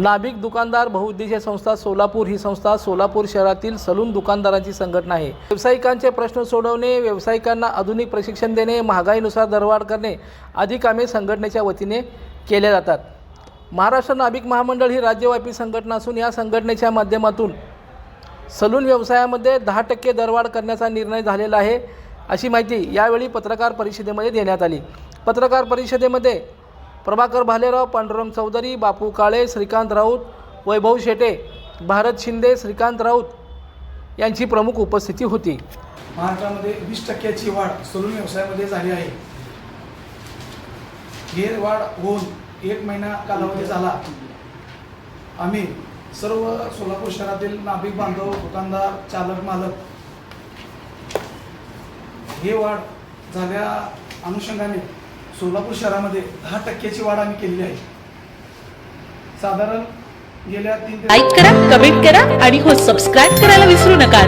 नाभिक दुकानदार बहुउद्देशीय संस्था सोलापूर ही संस्था सोलापूर शहरातील सलून दुकानदारांची संघटना आहे। व्यावसायिकांचे प्रश्न सोडवणे, व्यावसायिकांना आधुनिक प्रशिक्षण देणे, महागाईनुसार दरवाढ करणे आदी कामे संघटनेच्या वतीने केल्या जातात। महाराष्ट्र नाभिक महामंडळ ही राज्यव्यापी संघटना असून या संघटनेच्या माध्यमातून सलून व्यवसायामध्ये 10% दरवाढ करण्याचा निर्णय झालेला आहे, अशी माहिती यावेळी पत्रकार परिषदेमध्ये देण्यात आली। पत्रकार परिषदेमध्ये प्रभाकर भालेराव, पांडुरंग चौधरी, बापू काळे, श्रीकांत राऊत, वैभव शेटे, भारत शिंदे, श्रीकांत राऊत यांची प्रमुख उपस्थिती होती। महाराष्ट्रामध्ये 20% वाढ सलून व्यवसायामध्ये झाली आहे। ही वाढ होऊन 1 महिना कालावधी झाला। आम्ही सर्व सोलापूर शहरातील नाभिक बांधव, दुकानदार, चालक, मालक ही वाढ झाल्या अनुषंगाने सोलापूर शहरामध्ये 10% वाढ आम्ही केलेली आहे। साधारण गेल्या 3 लाईक करा, कमेंट करा आणि हो सबस्क्राइब करायला विसरू नका।